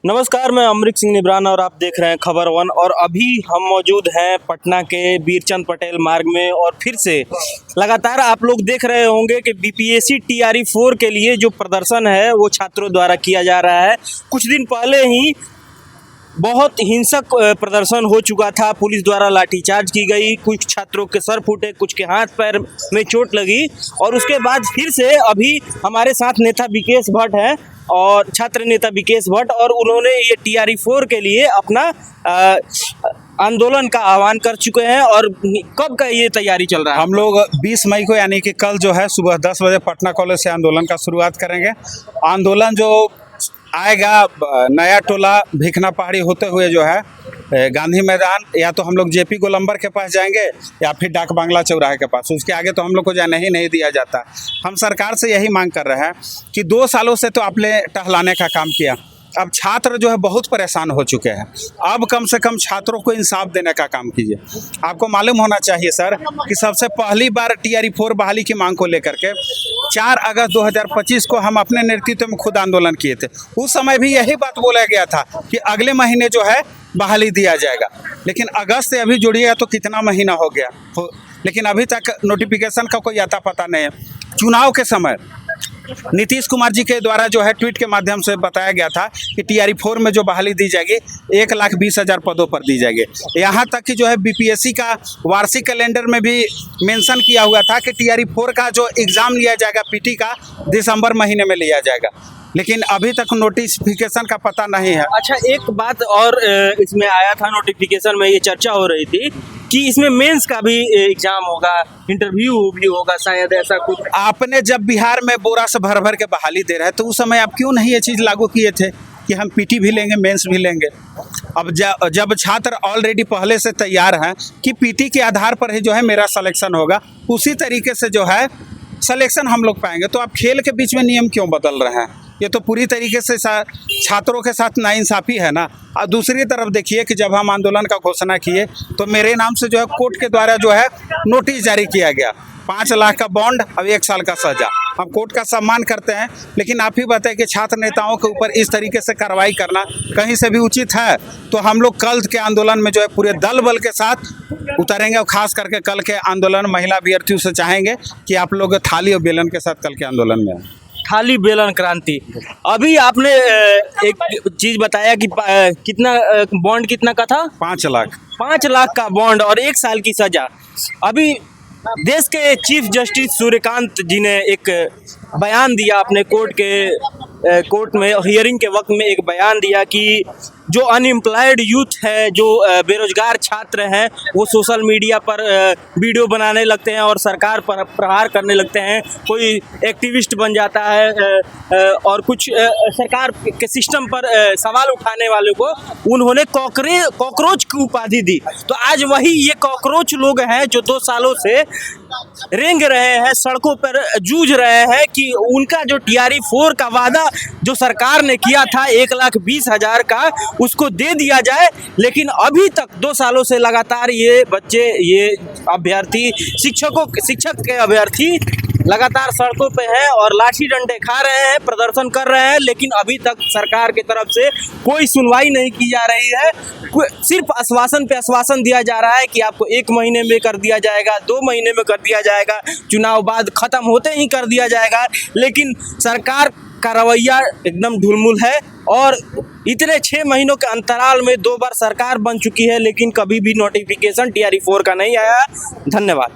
नमस्कार, मैं अमरीक सिंह निब्रान और आप देख रहे हैं खबर वन। और अभी हम मौजूद हैं पटना के बीरचंद पटेल मार्ग में। और फिर से लगातार आप लोग देख रहे होंगे कि बीपीएससी टीआरई 4 के लिए जो प्रदर्शन है वो छात्रों द्वारा किया जा रहा है। कुछ दिन पहले ही बहुत हिंसक प्रदर्शन हो चुका था, पुलिस द्वारा लाठीचार्ज की गई, कुछ छात्रों के सर फूटे, कुछ के हाथ पैर में चोट लगी। और उसके बाद फिर से अभी हमारे साथ नेता विकेश भट्ट हैं और छात्र नेता विकेश भट्ट, और उन्होंने ये टीआरई 4 के लिए अपना आंदोलन का आह्वान कर चुके हैं। और कब का ये तैयारी चल रहा है? हम लोग 20 मई को यानी कि कल जो है सुबह 10 बजे पटना कॉलेज से आंदोलन का शुरुआत करेंगे। आंदोलन जो आएगा नया टोला भिखना पहाड़ी होते हुए जो है गांधी मैदान, या तो हम लोग जेपी गोलंबर के पास जाएंगे या फिर डाक बांग्ला चौराहे के पास। उसके आगे तो हम लोग को जाने ही नहीं दिया जाता। हम सरकार से यही मांग कर रहे हैं कि 2 सालों से तो आपने टहलाने का काम किया, अब छात्र जो है बहुत परेशान हो चुके हैं। अब कम से कम छात्रों को इंसाफ देने का काम कीजिए। आपको मालूम होना चाहिए सर कि सबसे पहली बार टीआरई 4 बहाली की मांग को लेकर के 4 अगस्त 2025 को हम अपने नेतृत्व में खुद आंदोलन किए थे। उस समय भी यही बात बोला गया था कि अगले महीने जो है बहाली दिया जाएगा, लेकिन अगस्त से अभी जोड़िएगा तो कितना महीना हो गया लेकिन अभी तक नोटिफिकेशन का कोई आता पता नहीं है। चुनाव के समय नीतीश कुमार जी के द्वारा जो है ट्वीट के माध्यम से बताया गया था कि टीआरई 4 में जो बहाली दी जाएगी 1,20,000 पदों पर दी जाएगी। यहाँ तक कि जो है बीपीएससी का वार्षिक कैलेंडर में भी मेंशन किया हुआ था कि टीआरई 4 का जो एग्ज़ाम लिया जाएगा पीटी का दिसंबर महीने में लिया जाएगा, लेकिन अभी तक नोटिफिकेशन का पता नहीं है। अच्छा, एक बात और इसमें आया था, नोटिफिकेशन में ये चर्चा हो रही थी कि इसमें मेंस का भी एग्जाम होगा, इंटरव्यू भी होगा, शायद ऐसा कुछ। आपने जब बिहार में बोरा से भर भर के बहाली दे रहे हैं तो उस समय आप क्यों नहीं ये चीज़ लागू किए थे कि हम पीटी भी लेंगे, मेंस भी लेंगे? अब जब छात्र ऑलरेडी पहले से तैयार हैं कि पीटी के आधार पर ही जो है मेरा सिलेक्शन होगा, उसी तरीके से जो है सिलेक्शन हम लोग पाएंगे, तो आप खेल के बीच में नियम क्यों बदल रहे हैं? ये तो पूरी तरीके से छात्रों के साथ नाइंसाफ़ी है ना। और दूसरी तरफ देखिए कि जब हम आंदोलन का घोषणा किए तो मेरे नाम से जो है कोर्ट के द्वारा जो है नोटिस जारी किया गया, 5 लाख का बॉन्ड और 1 साल का सजा। हम कोर्ट का सम्मान करते हैं, लेकिन आप ही बताएं कि छात्र नेताओं के ऊपर इस तरीके से कार्रवाई करना कहीं से भी उचित है? तो हम लोग कल के आंदोलन में जो है पूरे दल बल के साथ उतरेंगे, और खास करके कल के आंदोलन महिला अभ्यर्थियों से चाहेंगे कि आप लोग थाली और बेलन के साथ कल के आंदोलन में आए। थाली बेलन क्रांति। अभी आपने एक चीज बताया कि कितना बॉन्ड कितना का था? 5 लाख। 5 लाख का बॉन्ड और 1 साल की सजा। अभी देश के चीफ जस्टिस सूर्यकांत जी ने एक बयान दिया अपने कोर्ट में हियरिंग के वक्त में एक बयान दिया कि जो अनएम्प्लॉयड यूथ है, जो बेरोजगार छात्र हैं, वो सोशल मीडिया पर वीडियो बनाने लगते हैं और सरकार पर प्रहार करने लगते हैं। कोई एक्टिविस्ट बन जाता है और कुछ सरकार के सिस्टम पर सवाल उठाने वालों को उन्होंने कॉकरोच की उपाधि दी। तो आज वही ये कॉकरोच लोग हैं जो 2 सालों से रेंग रहे हैं, सड़कों पर जूझ रहे हैं कि उनका जो टीआरई 4 का वादा जो सरकार ने किया था 1,20,000 का, उसको दे दिया जाए। लेकिन अभी तक 2 सालों से लगातार ये बच्चे, ये अभ्यर्थी, शिक्षक के अभ्यर्थी लगातार सड़कों पे हैं और लाठी डंडे खा रहे हैं, प्रदर्शन कर रहे हैं। लेकिन अभी तक सरकार की तरफ से कोई सुनवाई नहीं की जा रही है। सिर्फ आश्वासन पे आश्वासन दिया जा रहा है कि आपको 1 महीने में कर दिया जाएगा, 2 महीने में कर दिया जाएगा, चुनाव बाद खत्म होते ही कर दिया जाएगा। लेकिन सरकार का रवैया एकदम ढुलमुल है। और इतने 6 महीनों के अंतराल में 2 बार सरकार बन चुकी है, लेकिन कभी भी नोटिफिकेशन टीआरई 4 का नहीं आया। धन्यवाद।